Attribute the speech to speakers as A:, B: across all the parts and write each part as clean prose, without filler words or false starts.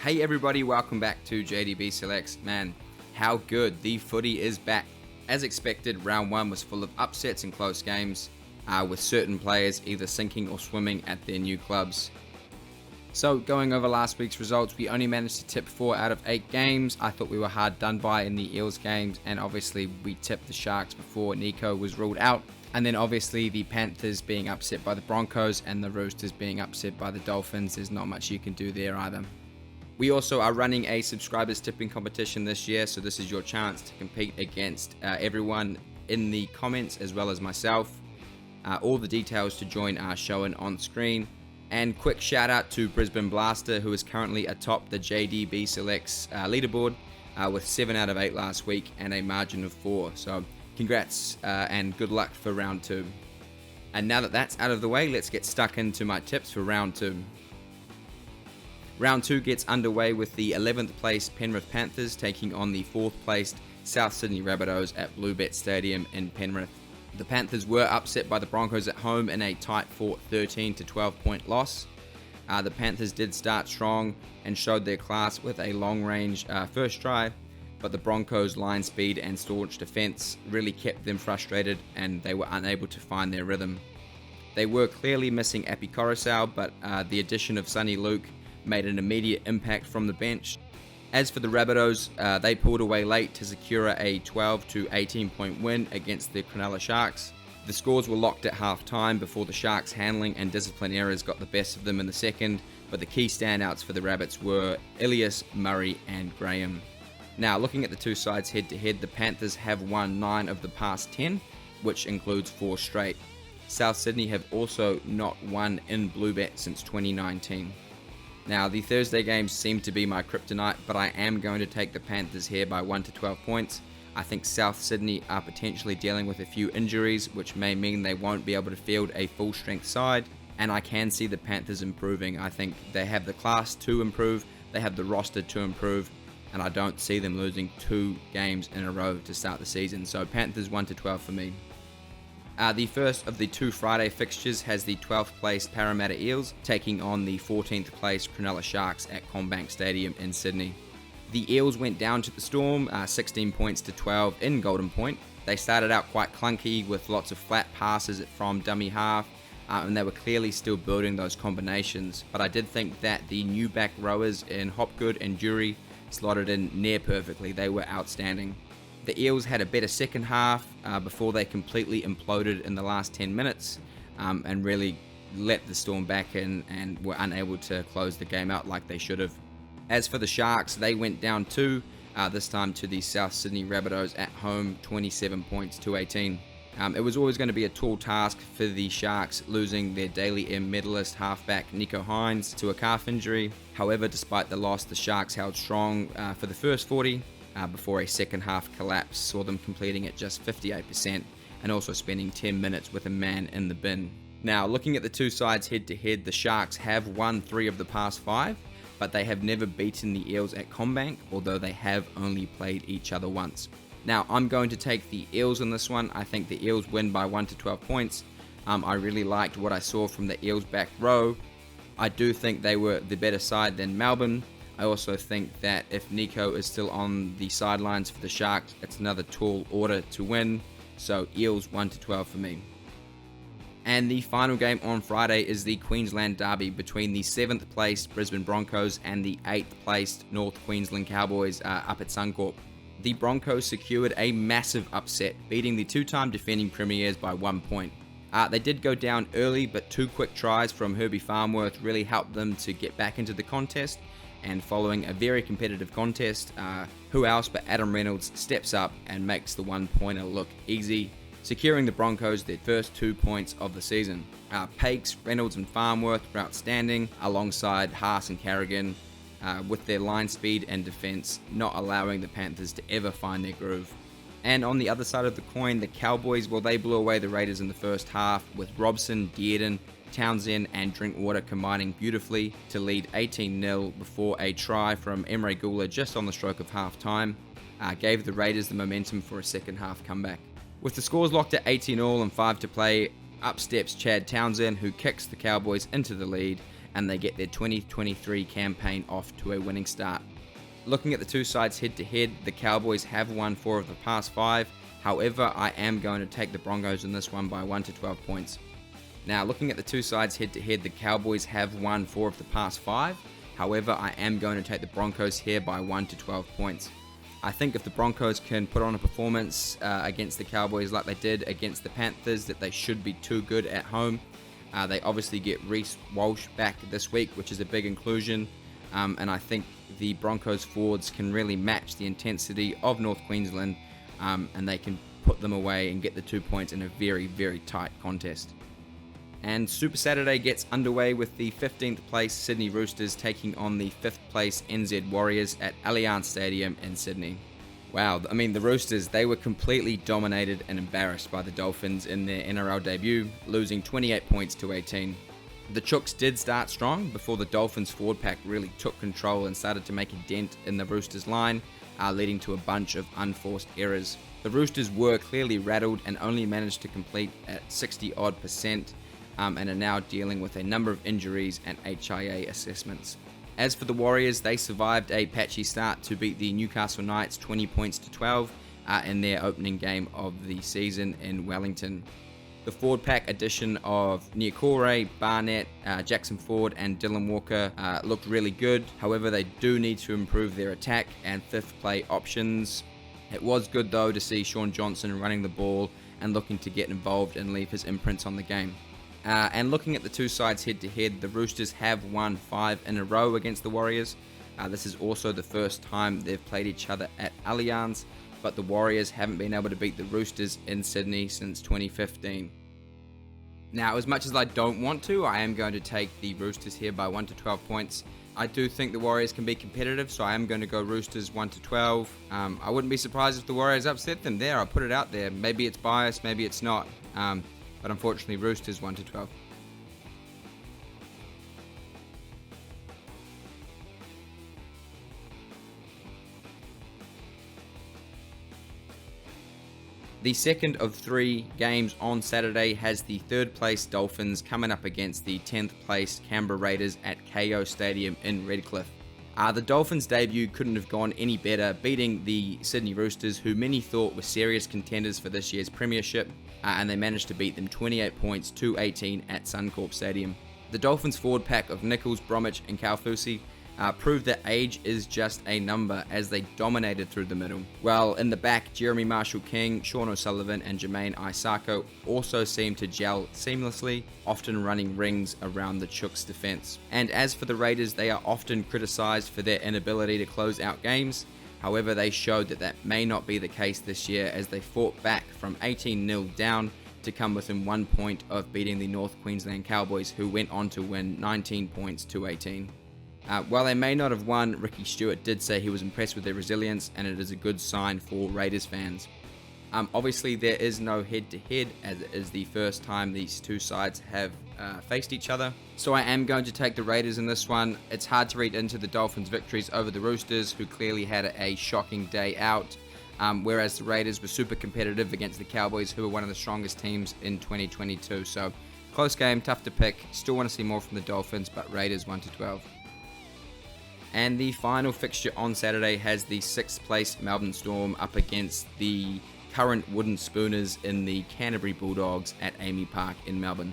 A: Hey everybody, welcome back to JDB Selects. Man, how good. The footy is back. As expected, round one was full of upsets and close games, with certain players either sinking or swimming at their new clubs. So going over last week's results, we only managed to tip 4 out of 8 games. I thought we were hard done by in the Eels games, and obviously we tipped the Sharks before Nico was ruled out. And then obviously the Panthers being upset by the Broncos and the Roosters being upset by the Dolphins. There's not much you can do there either. We also are running a subscribers tipping competition this year, so this is your chance to compete against everyone in the comments as well as myself. All the details to join are shown on screen. And quick shout out to Brisbane Blaster, who is currently atop the JDB Selects leaderboard with 7 out of 8 last week and a margin of 4. So congrats and good luck for round 2. And now that that's out of the way, let's get stuck into my tips for round 2. Round 2 gets underway with the 11th placed Penrith Panthers taking on the 4th placed South Sydney Rabbitohs at Bluebet Stadium in Penrith. The Panthers were upset by the Broncos at home in a tight fought 13 to 12 point loss. The Panthers did start strong and showed their class with a long range first try, but the Broncos' line speed and staunch defence really kept them frustrated and they were unable to find their rhythm. They were clearly missing Api Coruscant, but the addition of Sonny Luke made an immediate impact from the bench. As for the Rabbitohs, they pulled away late to secure a 12 to 18 point win against the Cronulla Sharks. The scores were locked at half time before the Sharks' handling and discipline errors got the best of them in the second, but the key standouts for the Rabbits were Ilias, Murray and Graham. Now, looking at the two sides head to head, the Panthers have won 9 of the past 10, which includes 4 straight. South Sydney have also not won in Bluebet since 2019. Now, the Thursday games seem to be my kryptonite, but I am going to take the Panthers here by 1 to 12 points. I think South Sydney are potentially dealing with a few injuries, which may mean they won't be able to field a full-strength side, and I can see the Panthers improving. I think they have the class to improve, they have the roster to improve, and I don't see them losing 2 games in a row to start the season. So Panthers 1 to 12 for me. The first of the 2 Friday fixtures has the 12th placed Parramatta Eels taking on the 14th placed Cronulla Sharks at CommBank Stadium in Sydney. The Eels went down to the Storm 16 points to 12 in Golden Point. They started out quite clunky with lots of flat passes from dummy half, and they were clearly still building those combinations, but I did think that the new back rowers in Hopgood and Jury slotted in near perfectly. They were outstanding. The Eels had a better second half before they completely imploded in the last 10 minutes and really let the Storm back in and were unable to close the game out like they should have. As for the Sharks, they went down 2, this time to the South Sydney Rabbitohs at home, 27 points to 18. It was always going to be a tall task for the Sharks, losing their Daily M medalist halfback Nico Hines to a calf injury. However, despite the loss, the Sharks held strong for the first 40, before a second half collapse saw them completing at just 58% and also spending 10 minutes with a man in the bin. Now, looking at the two sides head to head, the Sharks have won 3 of the past 5, but they have never beaten the Eels at CommBank, although they have only played each other once. Now, I'm going to take the Eels in this one. I think the Eels win by 1 to 12 points. I really liked what I saw from the Eels back row. I do think they were the better side than Melbourne. I also think that if Nico is still on the sidelines for the Sharks, it's another tall order to win. So Eels 1 to 12 for me. And the final game on Friday is the Queensland derby between the 7th placed Brisbane Broncos and the 8th placed North Queensland Cowboys up at Suncorp. The Broncos secured a massive upset, beating the 2-time defending premiers by 1 point. They did go down early, but 2 quick tries from Herbie Farnworth really helped them to get back into the contest. And following a very competitive contest, who else but Adam Reynolds steps up and makes the 1-pointer look easy, securing the Broncos their first 2 points of the season. Pakes, Reynolds and Farnworth were outstanding alongside Haas and Carrigan, with their line speed and defense not allowing the Panthers to ever find their groove. And on the other side of the coin, the Cowboys, well, they blew away the Raiders in the first half with Robson, Dearden, Townsend and Drinkwater combining beautifully to lead 18-0 before a try from Emre Gula just on the stroke of half-time gave the Raiders the momentum for a second half comeback. With the scores locked at 18 all and 5 to play, up steps Chad Townsend, who kicks the Cowboys into the lead, and they get their 2023 campaign off to a winning start. Looking at the two sides head to head, the Cowboys have won 4 of the past 5. However, I am going to take the Broncos in this one by 1 to 12 points. Now, looking at the two sides head to head, the Cowboys have won 4 of the past 5. However, I am going to take the Broncos here by 1 to 12 points. I think if the Broncos can put on a performance against the Cowboys like they did against the Panthers, that they should be too good at home. They obviously get Reece Walsh back this week, which is a big inclusion. And I think the Broncos forwards can really match the intensity of North Queensland, and they can put them away and get the 2 points in a very, very tight contest. And Super Saturday gets underway with the 15th place Sydney Roosters taking on the 5th place NZ Warriors at Allianz Stadium in Sydney. Wow, I mean, the Roosters, they were completely dominated and embarrassed by the Dolphins in their NRL debut, losing 28 points to 18. The Chooks did start strong before the Dolphins forward pack really took control and started to make a dent in the Roosters line, leading to a bunch of unforced errors. The Roosters were clearly rattled and only managed to complete at 60-odd%, and are now dealing with a number of injuries and HIA assessments. As for the Warriors, they survived a patchy start to beat the Newcastle Knights 20 points to 12 in their opening game of the season in Wellington. The forward pack addition of Niokore, Barnett, Jackson Ford and Dylan Walker looked really good. However, they do need to improve their attack and fifth play options. It was good though to see Sean Johnson running the ball and looking to get involved and leave his imprints on the game. And looking at the two sides head to head, the Roosters have won 5 in a row against the Warriors. This is also the first time they've played each other at Allianz, but the Warriors haven't been able to beat the Roosters in Sydney since 2015. Now, as much as I don't want to, I am going to take the Roosters here by 1 to 12 points. I do think the Warriors can be competitive, so I am going to go Roosters 1 to 12. I wouldn't be surprised if the Warriors upset them there. I'll put it out there. Maybe it's biased, maybe it's not. But unfortunately, Roosters 1 to 12. The second of 3 games on Saturday has the 3rd place Dolphins coming up against the 10th place Canberra Raiders at KO Stadium in Redcliffe. The Dolphins' debut couldn't have gone any better, beating the Sydney Roosters, who many thought were serious contenders for this year's premiership, and they managed to beat them 28 points to 18 at Suncorp Stadium. The Dolphins' forward pack of Nichols, Bromwich and Kaufusi proved that age is just a number as they dominated through the middle. While in the back, Jeremy Marshall-King, Sean O'Sullivan and Jermaine Isako also seemed to gel seamlessly, often running rings around the Chooks' defense. And as for the Raiders, they are often criticized for their inability to close out games. However, they showed that may not be the case this year as they fought back from 18-0 down to come within 1 point of beating the North Queensland Cowboys, who went on to win 19 points to 18. While they may not have won, Ricky Stewart did say he was impressed with their resilience, and it is a good sign for Raiders fans. Obviously, there is no head-to-head, as it is the first time these two sides have faced each other. So I am going to take the Raiders in this one. It's hard to read into the Dolphins' victories over the Roosters, who clearly had a shocking day out, whereas the Raiders were super competitive against the Cowboys, who were one of the strongest teams in 2022. So close game, tough to pick. Still want to see more from the Dolphins, but Raiders 1 to 12. And the final fixture on Saturday has the 6th place Melbourne Storm up against the current wooden spooners in the Canterbury Bulldogs at Amy Park in Melbourne.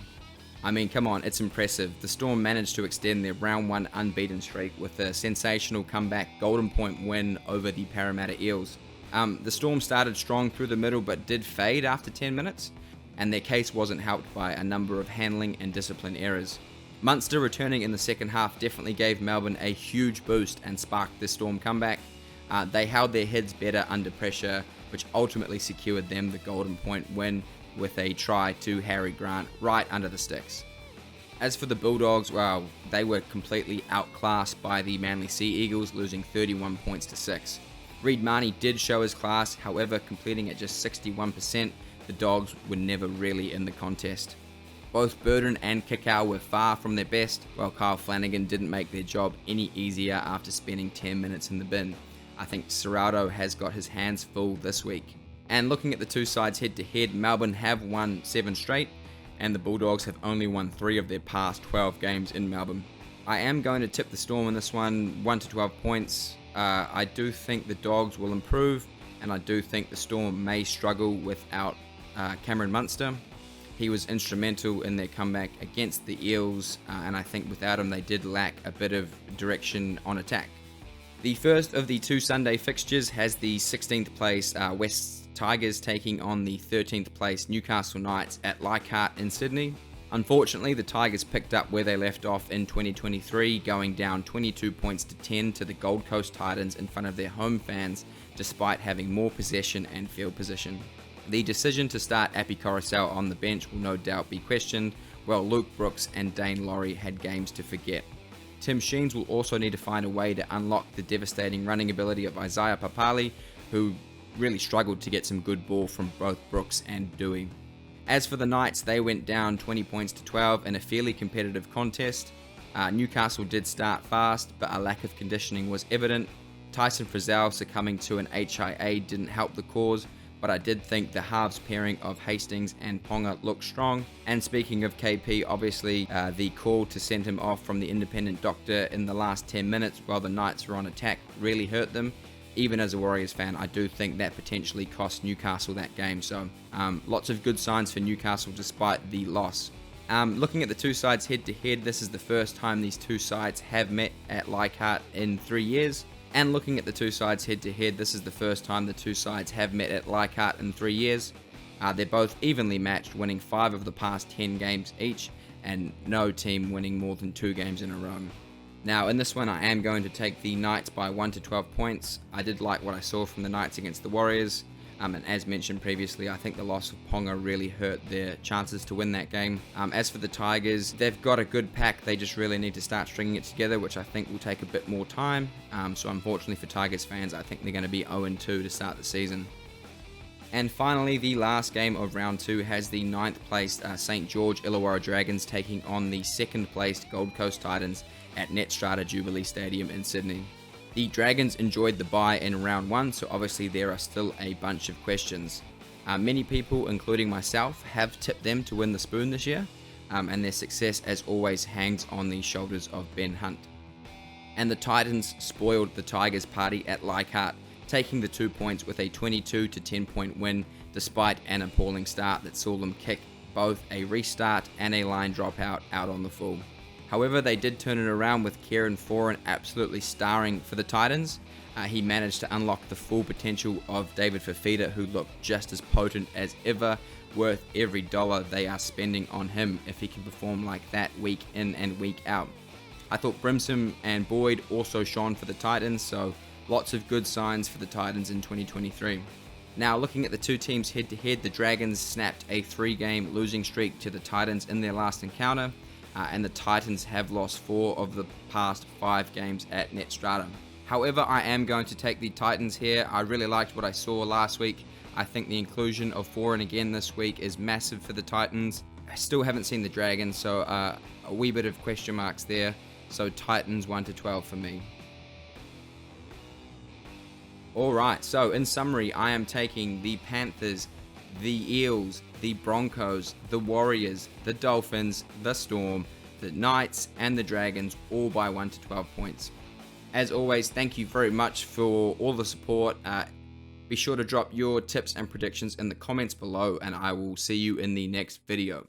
A: I mean, come on, it's impressive. The Storm managed to extend their round 1 unbeaten streak with a sensational comeback golden point win over the Parramatta Eels. The Storm started strong through the middle but did fade after 10 minutes, and their case wasn't helped by a number of handling and discipline errors. Munster returning in the second half definitely gave Melbourne a huge boost and sparked the Storm comeback. They held their heads better under pressure, which ultimately secured them the golden point win with a try to Harry Grant right under the sticks. As for the Bulldogs, well, they were completely outclassed by the Manly Sea Eagles, losing 31 points to 6. Reid Marnie did show his class, however, completing at just 61%, the Dogs were never really in the contest. Both Burden and Kikau were far from their best, while Kyle Flanagan didn't make their job any easier after spending 10 minutes in the bin. I think Serrato has got his hands full this week. And looking at the two sides head to head, Melbourne have won 7 straight, and the Bulldogs have only won 3 of their past 12 games in Melbourne. I am going to tip the Storm in this one, 1 to 12 points. I do think the Dogs will improve, and I do think the Storm may struggle without Cameron Munster. He was instrumental in their comeback against the Eels, and I think without him they did lack a bit of direction on attack. The first of the 2 Sunday fixtures has the 16th place West Tigers taking on the 13th place Newcastle Knights at Leichhardt in Sydney. Unfortunately, the Tigers picked up where they left off in 2023, going down 22 points to 10 to the Gold Coast Titans in front of their home fans, despite having more possession and field position. The decision to start Api Coruscant on the bench will no doubt be questioned, while Luke Brooks and Dane Laurie had games to forget. Tim Sheens will also need to find a way to unlock the devastating running ability of Isaiah Papali, who really struggled to get some good ball from both Brooks and Dewey. As for the Knights, they went down 20 points to 12 in a fairly competitive contest. Newcastle did start fast, but a lack of conditioning was evident. Tyson Frizzell succumbing to an HIA didn't help the cause, but I did think the halves pairing of Hastings and Ponga looked strong. And speaking of KP, obviously the call to send him off from the independent doctor in the last 10 minutes while the Knights were on attack really hurt them. Even as a Warriors fan, I do think that potentially cost Newcastle that game. So lots of good signs for Newcastle despite the loss. Looking at the two sides head to head, this is the first time these two sides have met at Leichhardt in 3 years. And looking at the two sides head to head, this is the first time the two sides have met at Leichhardt in 3 years. They're both evenly matched, winning 5 of the past 10 games each, and no team winning more than 2 games in a row. Now, in this one, I am going to take the Knights by 1 to 12 points. I did like what I saw from the Knights against the Warriors. And as mentioned previously, I think the loss of Ponga really hurt their chances to win that game. As for the Tigers, they've got a good pack. They just really need to start stringing it together, which I think will take a bit more time. So unfortunately for Tigers fans, I think they're going to be 0-2 to start the season. And finally, the last game of round 2 has the 9th placed St. George Illawarra Dragons taking on the 2nd placed Gold Coast Titans at Netstrata Jubilee Stadium in Sydney. The Dragons enjoyed the bye in round 1, so obviously there are still a bunch of questions. Many people, including myself, have tipped them to win the Spoon this year, and their success as always hangs on the shoulders of Ben Hunt. And the Titans spoiled the Tigers party at Leichhardt, taking the 2 points with a 22 to 10 point win despite an appalling start that saw them kick both a restart and a line dropout out on the full. However, they did turn it around with Kieran Foran absolutely starring for the Titans. He managed to unlock the full potential of David Fifita, who looked just as potent as ever, worth every dollar they are spending on him if he can perform like that week in and week out. I thought Brimson and Boyd also shone for the Titans, so lots of good signs for the Titans in 2023. Now, looking at the two teams head to head, the Dragons snapped a 3-game losing streak to the Titans in their last encounter. And the Titans have lost 4 of the past 5 games at Netstrata. However, I am going to take the Titans here. I really liked what I saw last week. I think the inclusion of Foran again this week is massive for the Titans. I still haven't seen the Dragons, so a wee bit of question marks there. So Titans 1 to 12 for me. Alright, so in summary, I am taking the Panthers, the Eels, the Broncos, the Warriors, the Dolphins, the Storm, the Knights, and the Dragons, all by 1 to 12 points. As always, thank you very much for all the support. Be sure to drop your tips and predictions in the comments below, and I will see you in the next video.